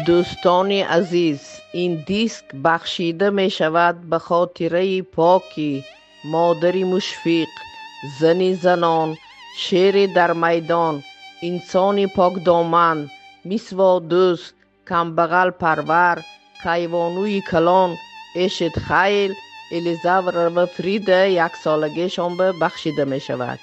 دوستان عزیز، این دیسک بخشیده می شود به خاطره پاکی مادری مشفق، زنی زنان، شیر در میدان، انسانی پاک دامن، میسوا دوست، کمبغل پرور، کیوانوی کلان، عشق خیل، الیزابر و فریده 1 سالگیشان به بخشیده می شود.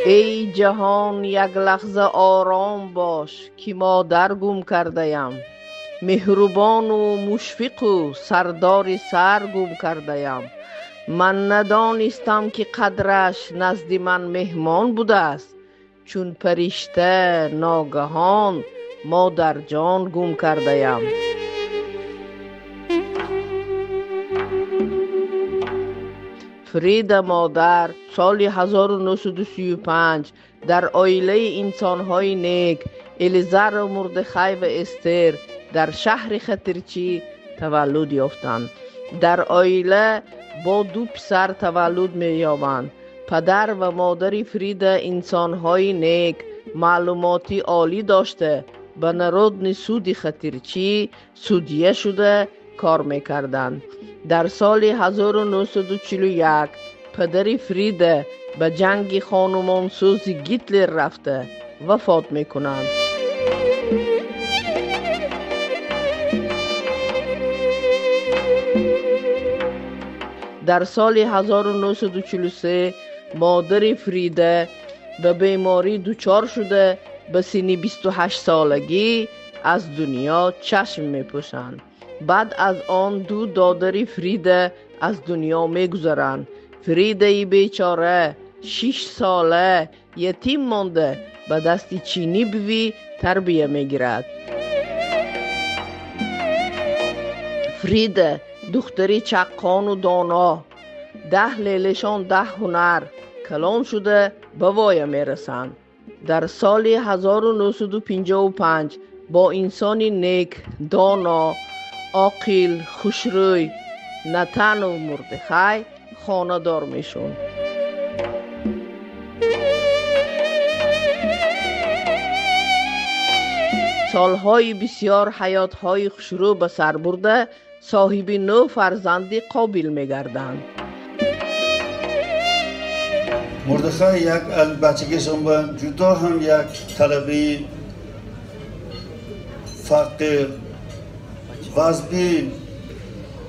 ای جهان یک لحظه آرام باش که مادر گم کرده‌ام، مهربان و مشفق و سردار سر گم کرده‌ام. من ندانستم که قدرش نزد من مهمان بوده است، چون پرشته ناگهان مادر جان گم کرده‌ام. فرید مادر سال 1935 در عائله انسان‌های نیک الیزار و مردخای و استر در شهر خطرچی تولد یافتند. در عائله با 2 پسر تولد می‌یابند. پدر و مادر فرید انسان‌های نیک معلوماتی عالی داشته به نرود سود خطرچی سودیه شده کار می‌کردند. در سال 1941 پدر فرید به جنگ خانمانسوز گیتلر رفته وفات میکنند. در سال 1943 مادر فرید به بیماری دچار شده به سن 28 سالگی از دنیا چشم میپوشند. بعد از آن 2 دادر فرید از دنیا میگذرند. فرید بیچاره 6 ساله یتیم مانده به دست چینی بوی تربیه میگیرد. فرید دختری چقان و دانا، 10 لیلشان 10 هنر کلان شده به وای میرسند. در سال 1955 با انسانی نیک، دانا، عاقل، خوشروی نتن و مردخای خانه دار میشون. سالهای بسیار حیاتهای خوشرو به سر برده صاحب 9 فرزند قابل میگردند. مردخای یک از بچگیشون به جدا هم یک طلبی فقیر وزبی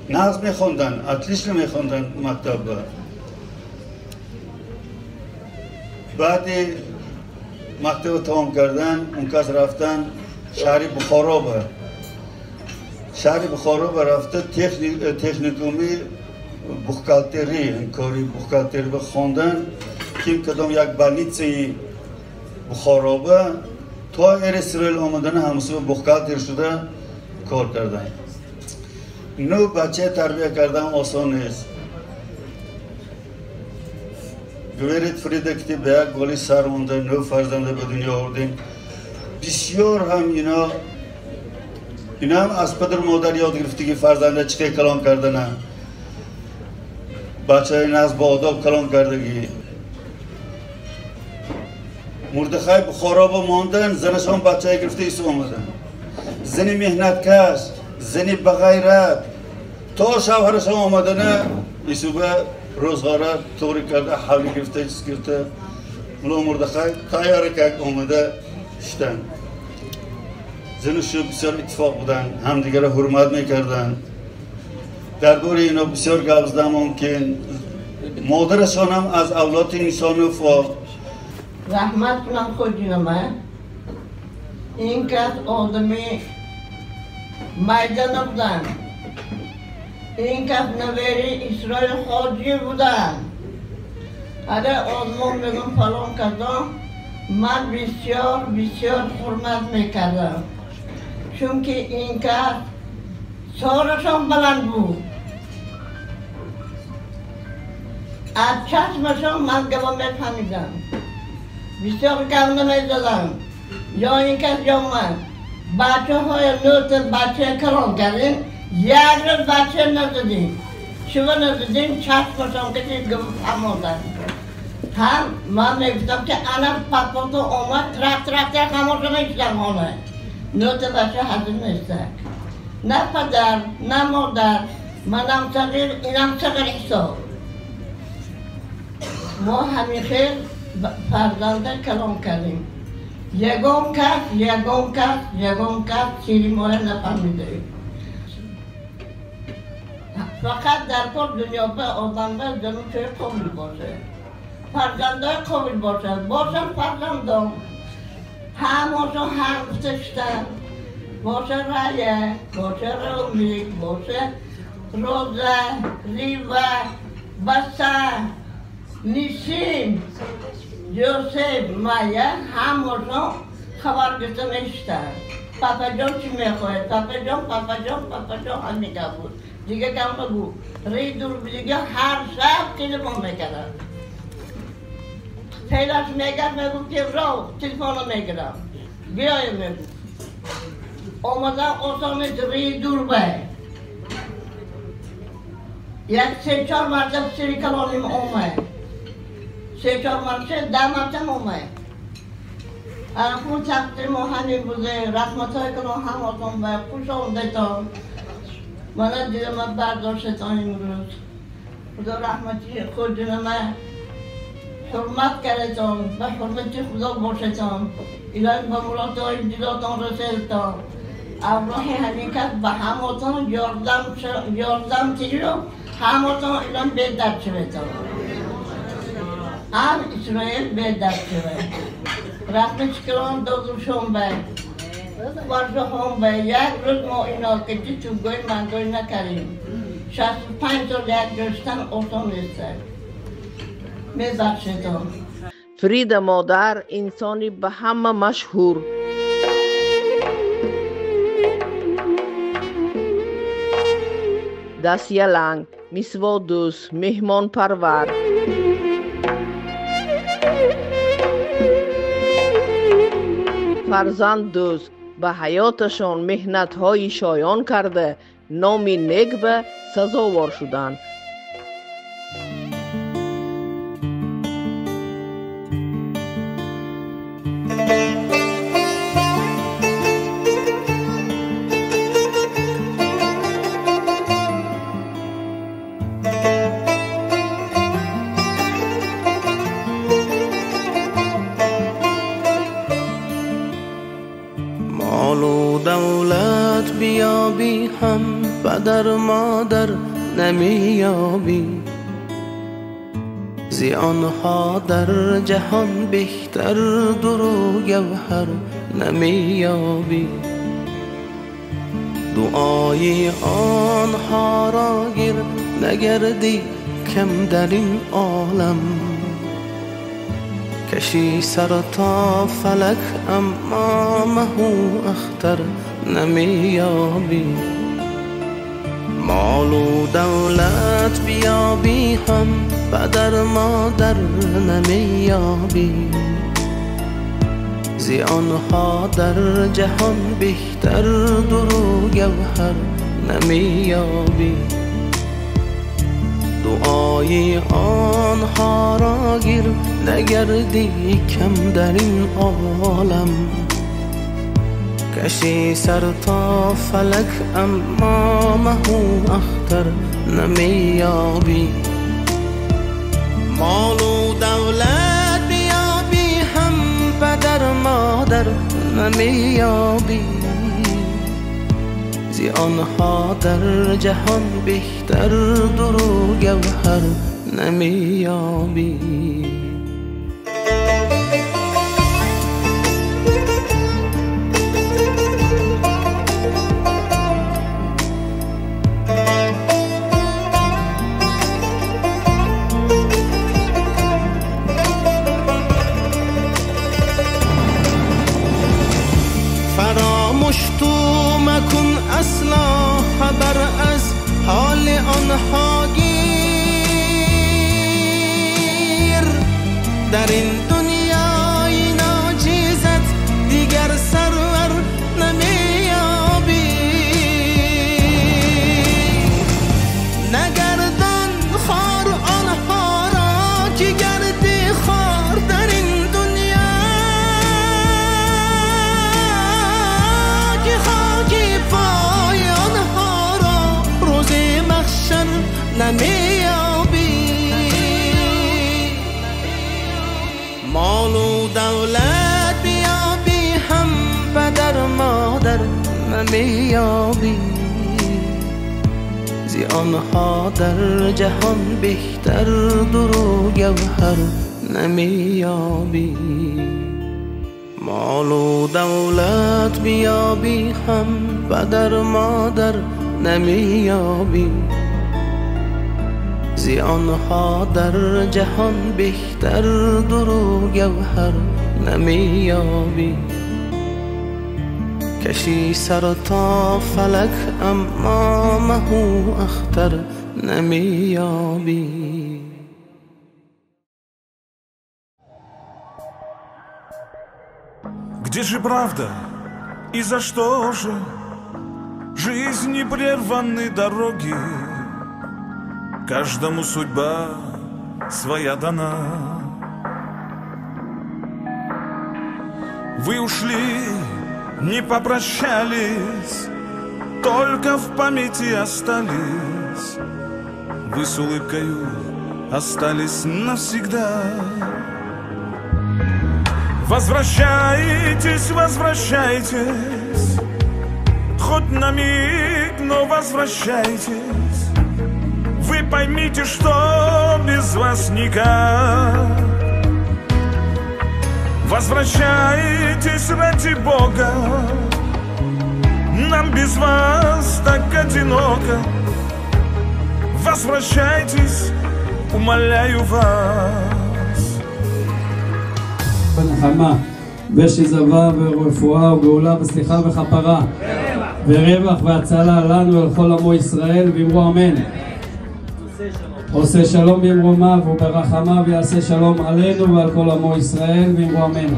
نظم میخوندن، اتلیش میخوندن مکتب. بعد مکتب تمام کردن اون کس رفتن شهر بخارا رفته تکنیکومی بخکالتری، کاری بخکالتری بخوندن که کدام یک بلیتسی بخارا تا اسرائیل آمدن همسو بخکالتر شده کار کردن. نو بچه تربیه کردن آسان نیست. گویرید فرید که به یک گلی سر مونده، 9 فرزنده به دنیا آوردیم. بسیار هم اینا هم از پدر مادر یاد گرفتی که فرزنده چه کلام کردن. بچه این از با آداب کلام کردگی. مردخای بخارا با ماندن، زنشان بچه گرفته ایسو آمدن. زنی مهنت کش، زنی بغیرت، تا شوهرشان آمدنه ایسو به روزگاره طوری کرده، حالی گرفته، چیز گرفته. ملا مردخای تایاره که آمده شدن. زنشو بسیار اتفاق بودن، هم دیگر حرمت میکردن. درباره اینا بسیار گپ زدم ممکن. مادرشان هم از اولاد انسان وفا. رحمت کنم خودم این کس آدمی میدان بودن. این کس نویری اسرائیل خارجی بودن. اگر آدمان میگم فلان کردم، من بسیار حرمت میکردم. چون که این کس سارشان بلند بود. از چشمشان من گواه میفهمیدم. بسیار گرم نمیدادم. یا این کس یا من. بچه های نوت بچه کلان کردیم. یک روز بچه ندادیم. شما نزدین چشمشان که دید فرمودن هم من میگفتم که انا پاپا تو اومد رفت همه شما ایشتم همه نوت بچه حضر نیستن نه پدر نه مادر منم صغیر اینم صغیر حساب ما همیشه فرزنده کلام کردیم یگم کرد چیزی ماره نفهمیده فقط در کل دنیا به آدمه جنوبش قابل باشه فرزنده قابل باشه فرزندم هماشون هم گفتشتن باشه رایه باشه رومیک باشه روزه ریوه بسه نیسیم یوسف مایه هماشون خبر گرفتنشتن پاپا جان چی میخواهد پاپا جان هم میگه بود دیگه کم بگو ری دور دیگه هر شب تلفن میکردن پیلاش میگو که رو تلفن میگیرم بیای میگو آمدن آسانش ری دور به یک 3-4 مرتب سری کلانیم اومد 3-4 مرتب 10 مرتب اومد اون تقدیر ما همین بوده رحمت های کنم هم آتون به خوش آمده تا من دیدم من برداشتان امروز خدا رحمتی خود من حرمت کردتان به حرمتی خدا باشتان ایلان به مرادهای دیلاتان رسیدتان ابراه حقیقت به هماتان یاردم تیرو هماتان ایلان به درد شویتان هم اسرائیل به درد شوید رحمت شکران دادوشون به ورزه هم به یک روز ما اینا که تو گوی منگوی نکردیم 65 سال یک گرشتن آسان نیسته میبخشیدم فرید مادر انسانی به همه مشهور دست یلنگ میسوا دوست مهمان پرور فرزند دوست به حیاتشان مهنت های شایان کرده نامی نیک به سزاوار شدند. دولت بیابی هم پدر مادر نمیابی زیانها در جهان بهتر درو گوهر نمیابی دعای آنها را گیر نگردی کم در این عالم کشی سر تا فلک اما مهو اختر نمیابی مال و دولت بیابی هم پدر مادر نمیابی زیانها در جهان بهتر درو گوهر نمیابی دعای آنها را گیر نگردی کم در این عالم کشی سر تا فلک اما مهو اختر نمیابی مال و دولت بیابی هم پدر مادر نمیابی زیانها در جهان بهتر درو گوهر نمیابی فراموش تو مکن اصلا خبر از حال آنها گیر در این دنیای ناچیزت دیگر سرور نمیابی نگردان مال و دولت بیابی هم پدر مادر نمیابی زیانها در جهان بهتر درو گوهر نمیابی مال و دولت بیابی هم پدر مادر نمیابی زیانها در جهان بهتر درو گوهر نمیابی کشی سر تا فلک اما مهو اختر نمیابی Где же правда и за что же жизнь непрерванной дороги? Каждому судьба своя дана. Вы ушли, не попрощались, только в памяти остались. Вы с улыбкою остались навсегда. Возвращайтесь, возвращайтесь, хоть на миг, но возвращайтесь. Вы поймите, что без вас никак. Возвращайтесь ради Бога, нам без вас так одиноко. Возвращайтесь, умоляю вас. בנחמה, בשזבה ורפואה וגאולה וסליחה וכפרה ורווח והצלה לנו ולכל עמו ישראל ואמרו אמן. עושה שלום במרומיו וברחמיו ויעשה שלום עלינו ועל כל עמו ישראל ואמרו אמן.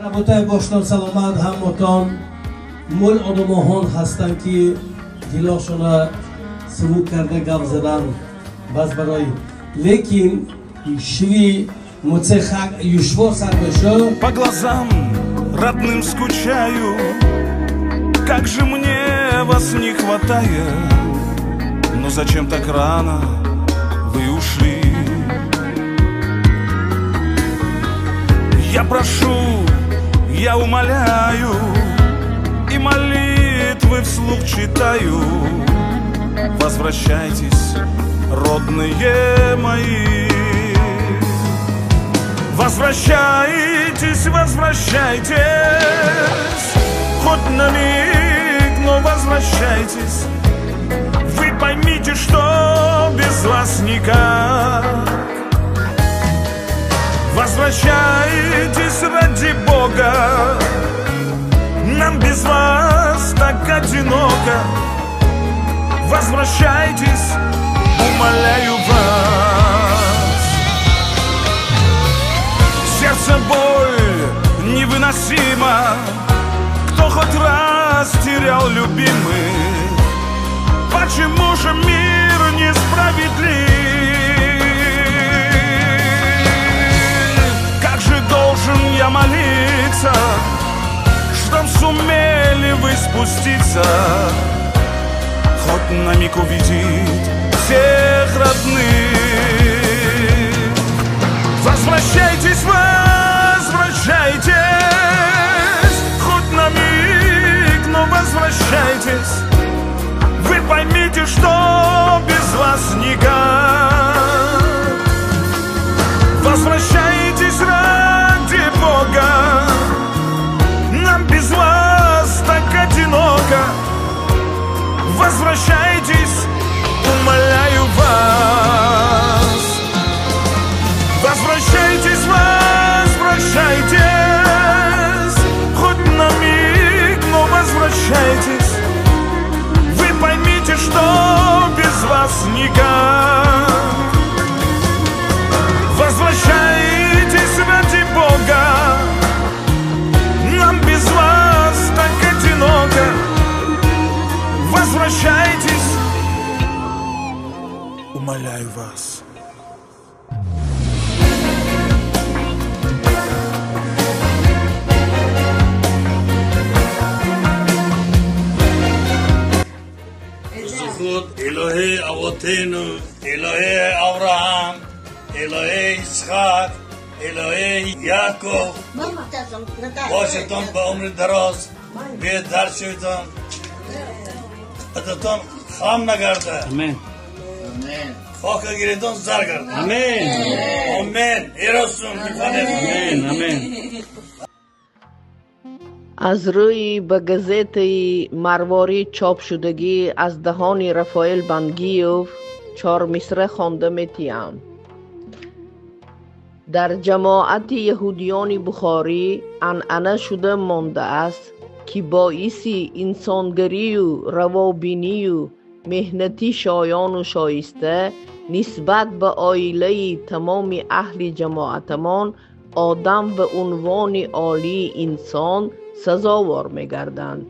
ربوتای باشتان سلامت هموطان مول آدم‌هان هستند که دلشون سبک کرده گپ زدن بس برای لیکن شوی по глазам родным скучаю, как же мне вас не хватает. Но зачем так рано вы ушли? Я прошу, я умоляю, и молитвы вслух читаю. Возвращайтесь, родные мои. Возвращайтесь, возвращайтесь, хоть на миг, но возвращайтесь. Вы поймите, что без вас никак. Возвращайтесь ради Бога, нам без вас так одиноко. Возвращайтесь, умоляю вас. Сердце боль невыносима, кто хоть раз терял любимых. Почему же мир несправедлив? Как же должен я молиться, чтоб сумели вы спуститься, хоть на миг увидеть всех родных. Возвращайтесь, возвращайтесь, хоть на миг, но возвращайтесь. Вы поймите, что без вас никак. Возвращайтесь ради Бога, нам без вас так одиноко. Возвращайтесь, умоляю вас. Возвращайтесь, возвращайтесь, хоть на миг, но возвращайтесь. Вы поймите, что без вас никак. Возвращайтесь ради Бога, нам без вас так одиноко. Возвращайтесь, умоляю вас. אלוהי אבותינו, אלוהי אברהם, אלוהי יצחק, الهی یعقوب باشتان به عمر دراز به در شویتان اتتان خام نگرده آمین خاک گیریتان زر گرده آمین آمین ایراسون آمین آمین. از روی به گزیته مرواری چاپ شدگی از دهان رفائل بنگیوف 4 مصرع خوانده می‌تیم. در جماعت یهودیان بخاری عنعنه شده مانده است که باعثی انسانگری و روابینی و مهنتی شایان و شایسته نسبت به عائله تمام اهل جماعتمان آدم به عنوان عالی انسان سزاوار می‌گردند.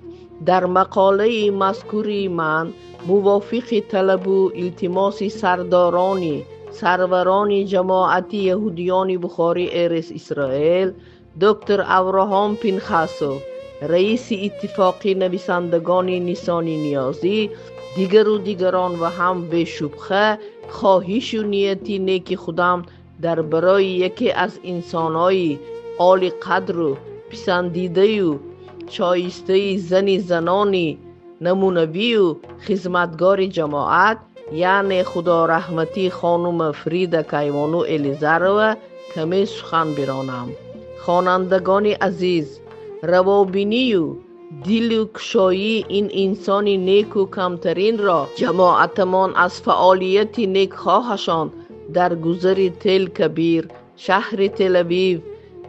در مقاله مذکوری من موافق طلب و التماس سروران جماعت یهودیان بخاری ارس اسرائیل دکتر ابراهام پینخاسوف رئیس اتفاق نویسندگان نیسان نیازی دیگر و دیگران و هم به شبخه خواهش و نیتی نیک خودم در برای یکی از انسانهای عالی قدر و پسندیده و شایسته زنانی نمونوی و خدمتگار جماعت یعنی خدا رحمتی خانم فریده کیوانو الیزارو کمی سخن برانم. خوانندگان عزیز، روابینی و دل و کشایی این انسان نیک و کمترین را جماعتمان از فعالیت نیک خواهشان در گذر تل کبیر شهر تل اویو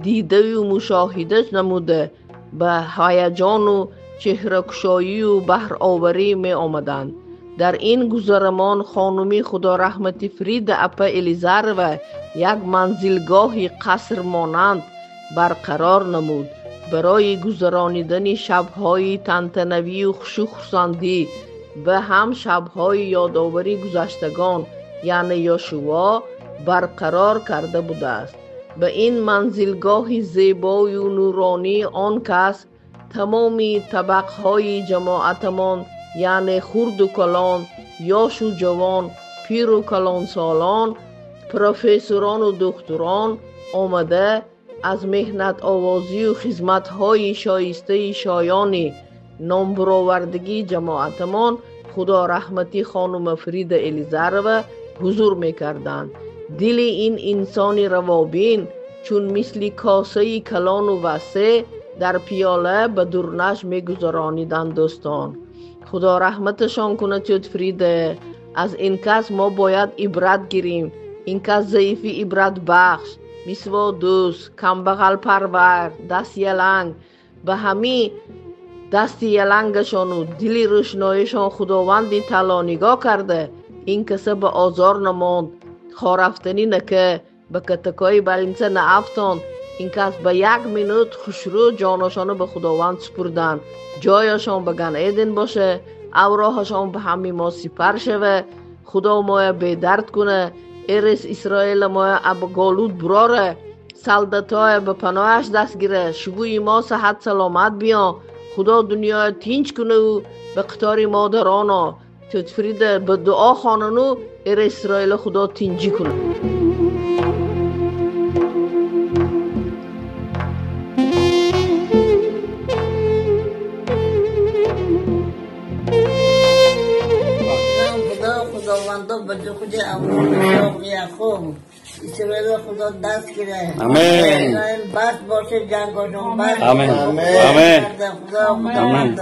دیده و مشاهده نموده به هیجان و چهره‌کشایی و بهر آوری می آمدند. در این گذرمان خانمی خدا رحمتی فرید اپا الیزارو یک منزلگاه قصر مانند برقرار نمود برای گذرانیدن شب‌های تنتنوی و خشوخسندی و هم شب‌های یادآوری گذشتگان یعنی یاشوا برقرار کرده بوده است. به این منزلگاه زیبای و نورانی آن کس تمامی طبقهای جماعتمان یعنی خرد و کلان، یاش و جوان، پیر و کلان سالان، پروفسوران و دکتران آمده از مهنت آوازی و خدمت‌های شایسته شایان نامبرآوردگی جماعتمان خدا رحمتی خانم فرید الیزارو حضور می‌کردند. دل این انسان روابین چون مثل کاسه کلان و وسیع در پیاله به درنش می‌گذرانیدند. دوستان خدا رحمتشان کنه چود فریده. از این کس ما باید عبرت گیریم. این کس ضعیفی عبرت بخش، میسوا دوست، کمبغل پرور، دست یلنگ، به همین دست یلنگشان و دلی روشنایشان خداوندی تعالی نگاه کرده. این کسه به آزار نماند، خارفتنی نکه، به کتکای بلنسه نافتان. این کس به 1 منوت خوشرو جانشان به خداوند سپردن. جایشان به گن ایدن باشه، اوراهشان به همین ما سپر شوه. خدا مایه بیدرد کنه. ارس اسرائیل مایه اب گالود براره، سلدتای به پناهش دست گیره، شبوی ما صحت سلامت بیان. خدا دنیا تینج کنه و به قطار مادرانا تدفریده به دعا خاننو ارس اسرائیل خدا تینجی کنه. خداوندو به خود امون یعقوب اسرائیل خدا دست گیره. آمین. بس باشه جنگاشون بس. آمین. آمین. خدا خداوند.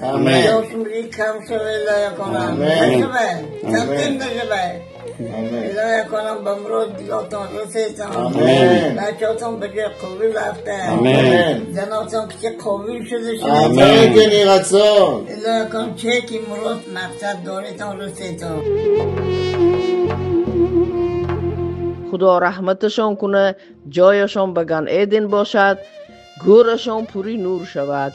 آمین. جاشوری کم شوه الهی کنم. نشوه. تنظیم نشوه. الهی کنم بمرود دیگاتان رسیتان. آمین. بچهاتان به جای قوی رفته. آمین. زناتان که قوی شده شده. آمین. الهی کنم چه که مرود مقصد داریتان رسیتان. خدا رحمتشان کنه، جایشان به گن ایدن باشد، گورشان پوری نور شود.